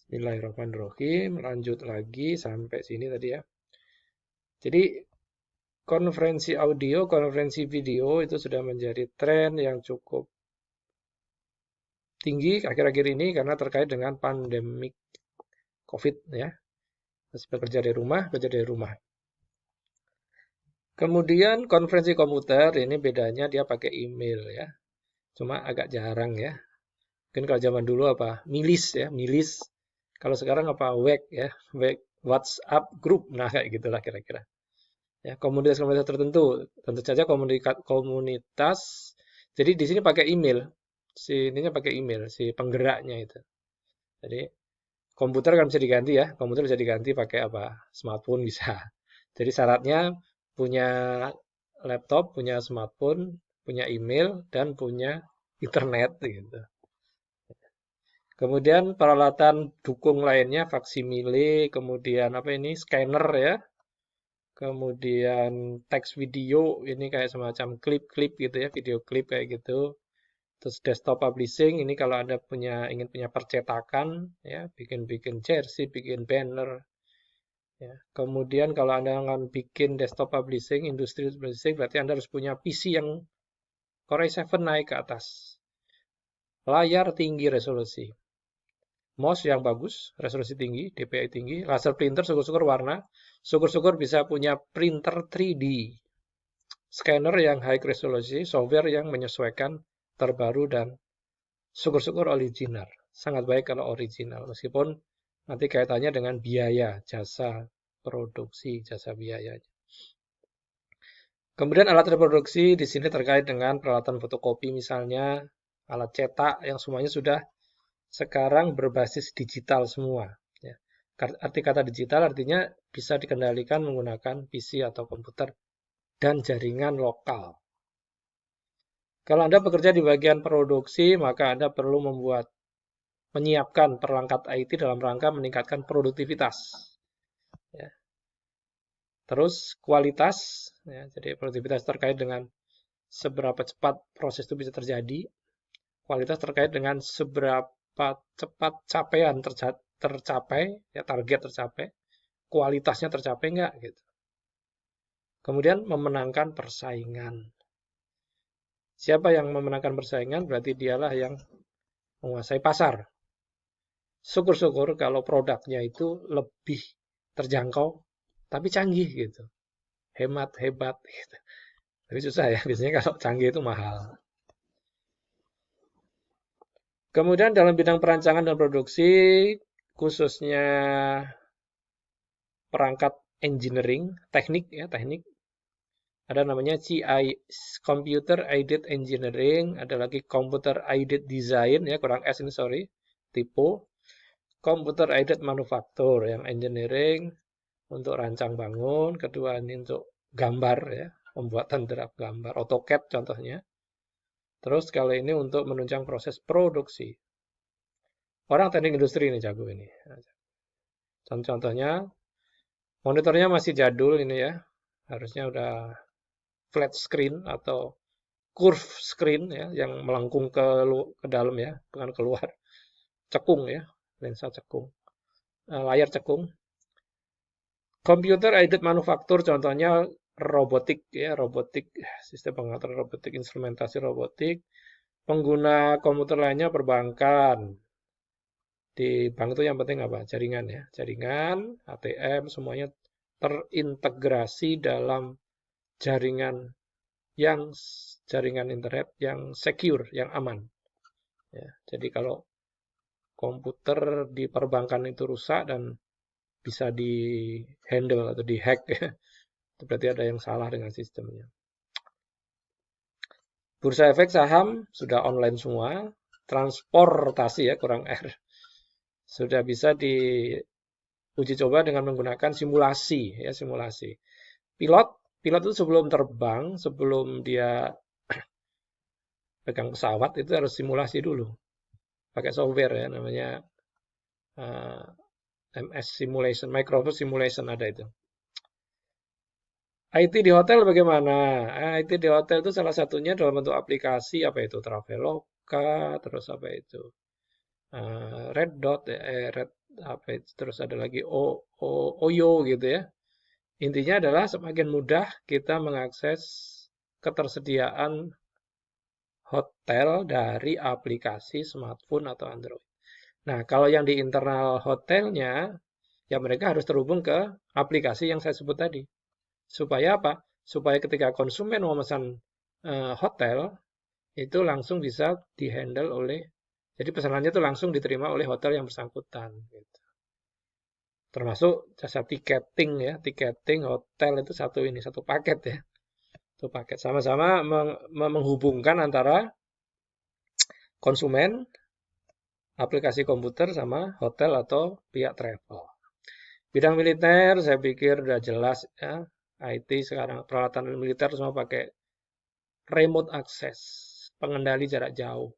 Bismillahirrahmanirrahim. Lanjut lagi sampai sini tadi ya. Jadi konferensi audio, konferensi video itu sudah menjadi tren yang cukup tinggi akhir-akhir ini karena terkait dengan pandemik COVID ya. Bekerja dari rumah, bekerja dari rumah. Kemudian konferensi komputer ini bedanya dia pakai email ya. Cuma agak jarang ya. Mungkin kalau zaman dulu apa? Milis ya, milis. Kalau sekarang apa? WEC ya, WEC WhatsApp group. Nah, kayak gitulah kira-kira. Ya, komunitas-komunitas tertentu. Tentu saja komunitas. Jadi di sini pakai email. Si ininya pakai email, si penggeraknya itu. Jadi komputer kan bisa diganti ya. Komputer bisa diganti pakai apa? Smartphone bisa. Jadi syaratnya punya laptop, punya smartphone, punya email, dan punya internet gitu. Kemudian peralatan dukung lainnya faksimile, kemudian apa ini scanner ya, kemudian teks video ini kayak semacam klip-klip gitu ya, video klip kayak gitu. Terus desktop publishing ini kalau Anda ingin punya percetakan ya, bikin-bikin jersey, bikin banner ya. Kemudian kalau Anda akan bikin desktop publishing, industri publishing berarti Anda harus punya PC yang Core i7 naik ke atas. Layar tinggi resolusi. Mouse yang bagus, resolusi tinggi, DPI tinggi, laser printer, syukur-syukur warna, syukur-syukur bisa punya printer 3D, scanner yang high resolusi, software yang menyesuaikan terbaru dan syukur-syukur original. Sangat baik kalau original, meskipun nanti kaitannya dengan biaya, jasa produksi, jasa biaya. Kemudian alat reproduksi di sini terkait dengan peralatan fotokopi misalnya, alat cetak yang semuanya sudah sekarang berbasis digital semua. Ya. Arti kata digital artinya bisa dikendalikan menggunakan PC atau komputer dan jaringan lokal. Kalau Anda bekerja di bagian produksi, maka Anda perlu menyiapkan perangkat IT dalam rangka meningkatkan produktivitas. Ya. Terus kualitas, ya, jadi produktivitas terkait dengan seberapa cepat proses itu bisa terjadi. Kualitas terkait dengan seberapa cepat capaian tercapai, ya target tercapai, kualitasnya tercapai enggak gitu. Kemudian memenangkan persaingan. Siapa yang memenangkan persaingan berarti dialah yang menguasai pasar. Syukur-syukur kalau produknya itu lebih terjangkau tapi canggih gitu. Hemat, hebat gitu. Tapi susah ya, biasanya kalau canggih itu mahal. Kemudian dalam bidang perancangan dan produksi, khususnya perangkat engineering, teknik ya, teknik. Ada namanya Computer Aided Engineering, ada lagi Computer Aided Design ya, kurang S ini sorry, typo. Computer Aided Manufacture yang engineering untuk rancang bangun, kedua ini untuk gambar ya, pembuatan draft gambar, AutoCAD contohnya. Terus kalau ini untuk menunjang proses produksi. Orang teknik industri ini jago ini. Contohnya monitornya masih jadul ini ya. Harusnya udah flat screen atau curve screen ya yang melengkung ke dalam ya, bukan keluar. Cekung ya, lensa cekung. Layar cekung. Computer aided manufacture contohnya robotik ya, robotik sistem pengaturan robotik, instrumentasi robotik. Pengguna komputer lainnya perbankan. Di bank itu yang penting apa? Jaringan ya. Jaringan, ATM, semuanya terintegrasi dalam jaringan jaringan internet yang secure, yang aman. Ya, jadi kalau komputer di perbankan itu rusak dan bisa di handle atau di hack ya, itu berarti ada yang salah dengan sistemnya. Bursa efek saham sudah online semua, transportasi ya kurang R sudah bisa diuji coba dengan menggunakan simulasi ya, simulasi. Pilot itu sebelum terbang, sebelum dia pegang pesawat itu harus simulasi dulu. Pakai software ya namanya MS Simulation, Microsoft Simulation ada itu. IT di hotel bagaimana? IT di hotel itu salah satunya dalam bentuk aplikasi apa itu Traveloka, terus apa itu Red Dot, apa itu, terus ada lagi Oyo gitu ya. Intinya adalah semakin mudah kita mengakses ketersediaan hotel dari aplikasi smartphone atau Android. Nah, kalau yang di internal hotelnya, ya mereka harus terhubung ke aplikasi yang saya sebut tadi. Supaya apa? Supaya ketika konsumen mau pesan hotel, itu langsung bisa dihandle oleh, jadi pesanannya itu langsung diterima oleh hotel yang bersangkutan. Gitu. Termasuk jasa tiketing ya, tiketing hotel itu satu paket ya. Satu paket. Sama-sama menghubungkan antara konsumen, aplikasi komputer sama hotel atau pihak travel. Bidang militer saya pikir udah jelas ya. IT sekarang peralatan militer semua pakai remote access, pengendali jarak jauh.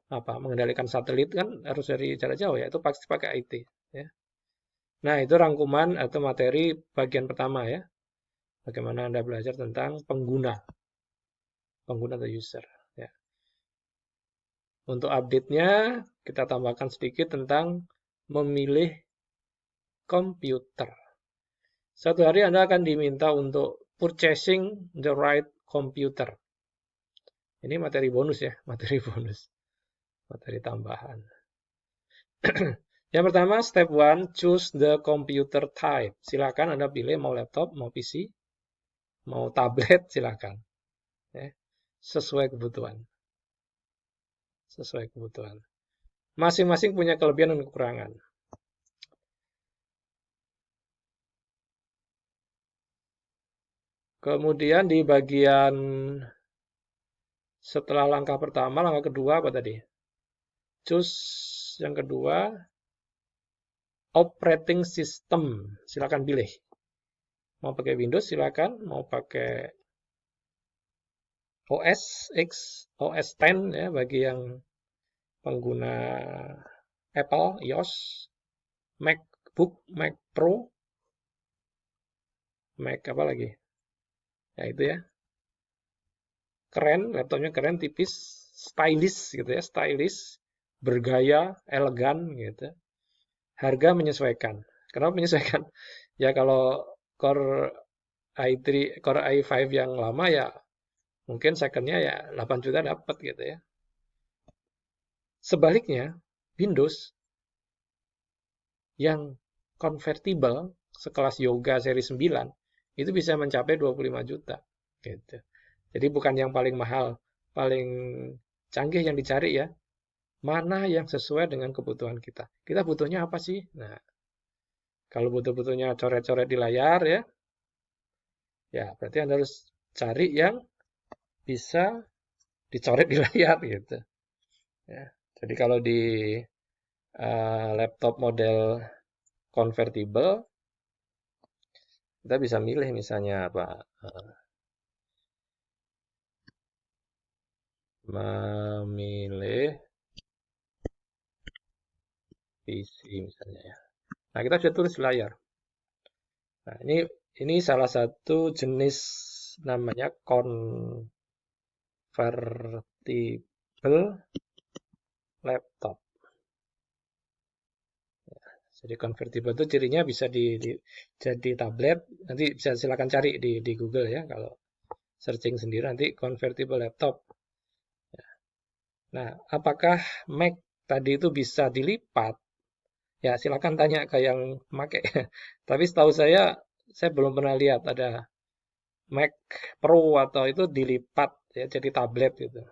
Apa mengendalikan satelit kan harus dari jarak jauh ya, itu pasti pakai IT ya. Nah, itu rangkuman atau materi bagian pertama ya. Bagaimana Anda belajar tentang pengguna atau user ya. Untuk update-nya kita tambahkan sedikit tentang memilih komputer. Satu hari Anda akan diminta untuk purchasing the right computer. Ini materi bonus ya, materi bonus. Materi tambahan. Yang pertama, step 1, choose the computer type. Silakan Anda pilih mau laptop, mau PC, mau tablet, silakan. Ya, sesuai kebutuhan. Sesuai kebutuhan. Masing-masing punya kelebihan dan kekurangan. Kemudian di bagian setelah langkah pertama, langkah kedua apa tadi? Choose yang kedua, operating system. Silakan pilih. Mau pakai Windows silakan, mau pakai OS X, OS X ya bagi yang pengguna Apple, iOS, MacBook, Mac Pro, Mac apa lagi? Ya itu ya. Keren, laptopnya keren, tipis, stylish gitu ya, stylish, bergaya, elegan gitu. Harga menyesuaikan. Kenapa menyesuaikan? Ya kalau Core i3, Core i5 yang lama ya mungkin secondnya ya 8 juta dapat gitu ya. Sebaliknya, Windows yang convertible sekelas Yoga seri 9 itu bisa mencapai 25 juta gitu. Jadi bukan yang paling mahal, paling canggih yang dicari ya. Mana yang sesuai dengan kebutuhan kita. Kita butuhnya apa sih? Nah, kalau butuh-butuhnya coret-coret di layar ya, ya berarti Anda harus cari yang bisa dicoret di layar gitu. Ya. Jadi kalau di laptop model convertible, kita bisa milih misalnya apa? Memilih PC misalnya ya. Nah, kita bisa tulis layar. Nah, ini salah satu jenis namanya convertible laptop. Jadi convertible itu cirinya bisa jadi tablet. Nanti bisa silakan cari di Google ya kalau searching sendiri nanti convertible laptop. Nah, apakah Mac tadi itu bisa dilipat? Ya, silakan tanya ke yang pakai. Tapi setahu saya belum pernah lihat ada Mac Pro atau itu dilipat ya jadi tablet gitu.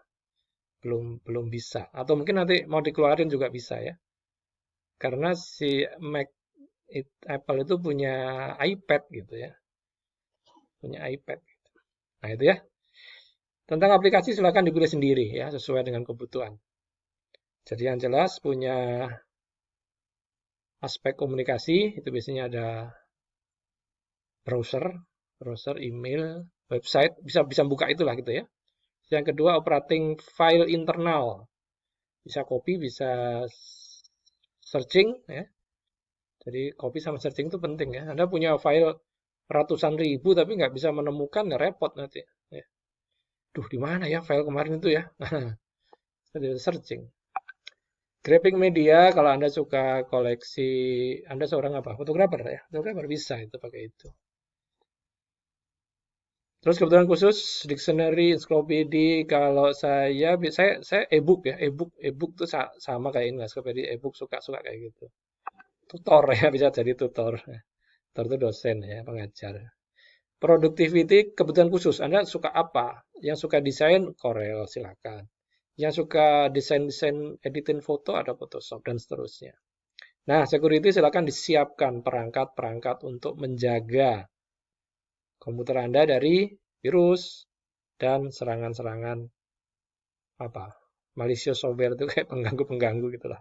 Belum bisa. Atau mungkin nanti mau dikeluarin juga bisa ya. Karena si Apple itu punya iPad gitu ya. Punya iPad. Nah, itu ya. Tentang aplikasi silakan dipilih sendiri ya sesuai dengan kebutuhan. Jadi yang jelas punya aspek komunikasi itu biasanya ada browser, email, website, bisa buka itulah gitu ya. Yang kedua operating file internal. Bisa copy, bisa searching ya. Jadi copy sama searching itu penting ya. Anda punya file ratusan ribu tapi nggak bisa menemukan ya repot nanti. Ya. Duh, di mana ya file kemarin itu ya? Searching. Graphic media, kalau Anda suka koleksi, Anda seorang apa? Fotografer ya? Fotografer bisa itu pakai itu. Terus kebutuhan khusus, dictionary, ensiklopedia, kalau saya e-book ya, e-book tuh sama kayak ini, ensiklopedia e-book suka-suka kayak gitu. Tutor ya, bisa jadi tutor. Tutor itu dosen ya, pengajar. Productivity, kebutuhan khusus. Anda suka apa? Yang suka desain, Corel, silakan. Yang suka desain-desain editing foto, ada Photoshop, dan seterusnya. Nah, security silakan disiapkan perangkat-perangkat untuk menjaga komputer Anda dari virus dan serangan-serangan apa malicious software itu kayak pengganggu-pengganggu gitulah.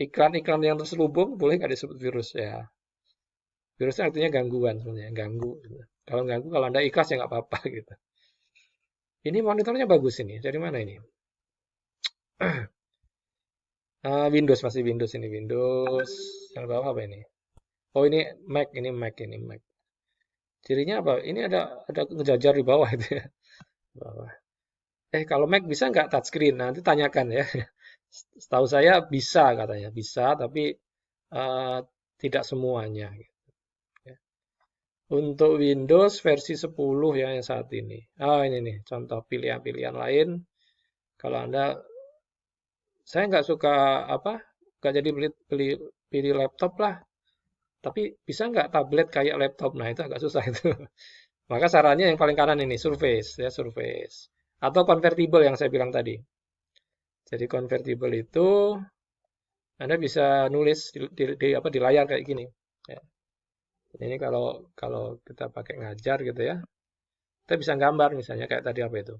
Iklan-iklan yang terselubung boleh nggak disebut virus ya? Virusnya artinya gangguan sebenarnya, ganggu. Gitu. Kalau ganggu, kalau Anda ikhlas ya nggak apa-apa gitu. Ini monitornya bagus ini. Dari mana ini? Windows, masih Windows ini, Windows. Yang bawah apa ini? Oh, ini Mac, ini Mac. Cirinya apa? Ini ada ngejajar di bawah itu ya. Bawah. Kalau Mac bisa nggak touchscreen? Nanti tanyakan ya. Setahu saya bisa katanya, bisa, tapi eh, tidak semuanya. Gitu, ya. Untuk Windows versi 10 ya yang saat ini. Ini nih contoh pilihan-pilihan lain. Kalau Anda, saya nggak suka apa, nggak jadi pilih laptop lah. Tapi bisa nggak tablet kayak laptop? Nah itu agak susah itu. Maka sarannya yang paling kanan ini Surface ya Surface atau convertible yang saya bilang tadi. Jadi convertible itu Anda bisa nulis di layar kayak gini. Ya. Ini kalau kalau kita pakai ngajar gitu ya, kita bisa gambar misalnya kayak tadi apa itu,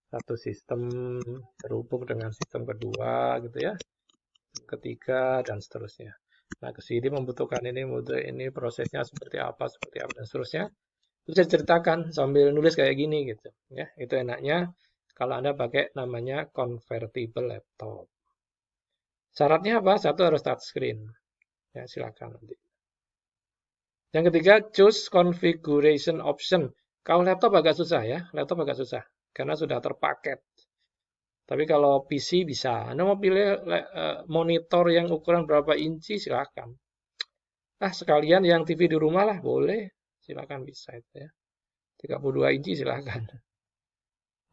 satu sistem terhubung dengan sistem kedua gitu ya, ketiga dan seterusnya. Nah kesini membutuhkan ini prosesnya seperti apa dan seterusnya. Bisa diceritakan sambil nulis kayak gini gitu ya. Itu enaknya kalau Anda pakai namanya convertible laptop. Syaratnya apa? Satu harus touchscreen. Ya, silakan nanti. Yang ketiga, choose configuration option. Kalau laptop agak susah ya, laptop agak susah karena sudah terpaket. Tapi kalau PC bisa. Anda mau pilih monitor yang ukuran berapa inci, silakan. Sekalian yang TV di rumah lah, boleh. Silakan bisa itu ya. 32 inci silakan.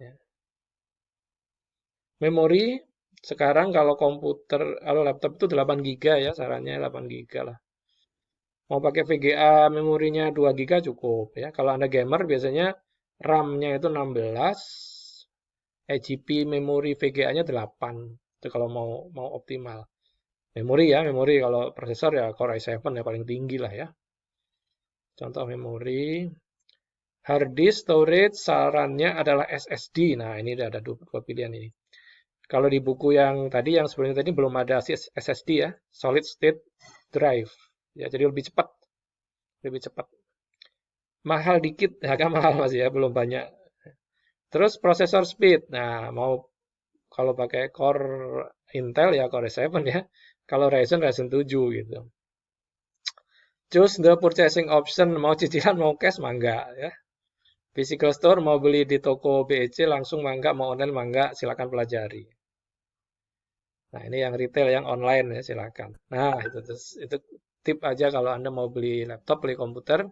Ya. Memori sekarang kalau laptop itu 8 GB ya, sarannya 8 GB lah. Mau pakai VGA memorinya 2 GB cukup ya. Kalau Anda gamer biasanya RAM-nya itu 16, EGP memori VGA-nya 8. Itu kalau mau optimal. Memori kalau prosesor ya Core i7 ya paling tinggi lah ya. Contoh memori. Hard disk storage sarannya adalah SSD. Nah, ini ada dua pilihan ini. Kalau di buku yang tadi, yang sebelumnya tadi belum ada SSD ya, Solid State Drive. Ya, jadi lebih cepat, lebih cepat. Mahal dikit, agak mahal masih ya, belum banyak. Terus prosesor speed. Nah, kalau pakai Core Intel ya Core i7 ya. Kalau Ryzen 7 gitu. Choose the purchasing option, mau cicilan mau cash mangga ya. Physical store mau beli di toko BEC langsung mangga, mau online mangga, silakan pelajari. Nah, ini yang retail, yang online ya silakan. Nah, itu tip aja kalau Anda mau beli laptop, beli komputer.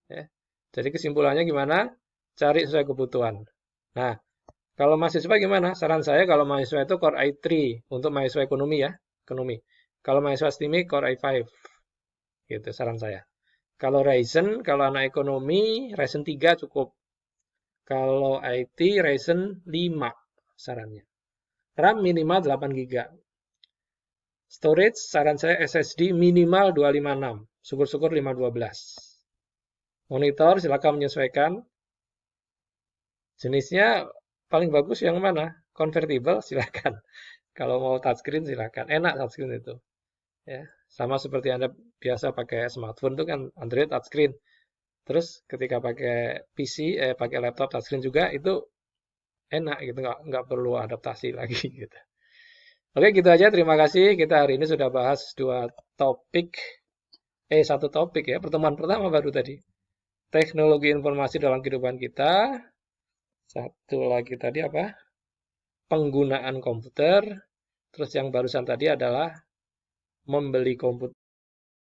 Ya. Jadi kesimpulannya gimana? Cari sesuai kebutuhan. Nah, kalau mahasiswa gimana? Saran saya kalau mahasiswa itu Core i3 untuk mahasiswa ekonomi ya, ekonomi. Kalau mahasiswa STEMI Core i5, gitu saran saya. Kalau Ryzen, kalau anak ekonomi Ryzen 3 cukup. Kalau IT Ryzen 5 sarannya. RAM minimal 8 GB. Storage, saran saya SSD minimal 256, syukur-syukur 512. Monitor, silakan menyesuaikan. Jenisnya paling bagus yang mana? Convertible, silakan. Kalau mau touchscreen, silakan. Enak touchscreen itu. Ya, sama seperti Anda biasa pakai smartphone itu kan Android touchscreen. Terus ketika pakai PC, pakai laptop touchscreen juga itu enak gitu, nggak perlu adaptasi lagi gitu. Oke, gitu aja. Terima kasih. Kita hari ini sudah bahas topik, satu topik ya. Pertemuan pertama baru tadi. Teknologi informasi dalam kehidupan kita. Satu lagi tadi apa? Penggunaan komputer. Terus yang barusan tadi adalah membeli komputer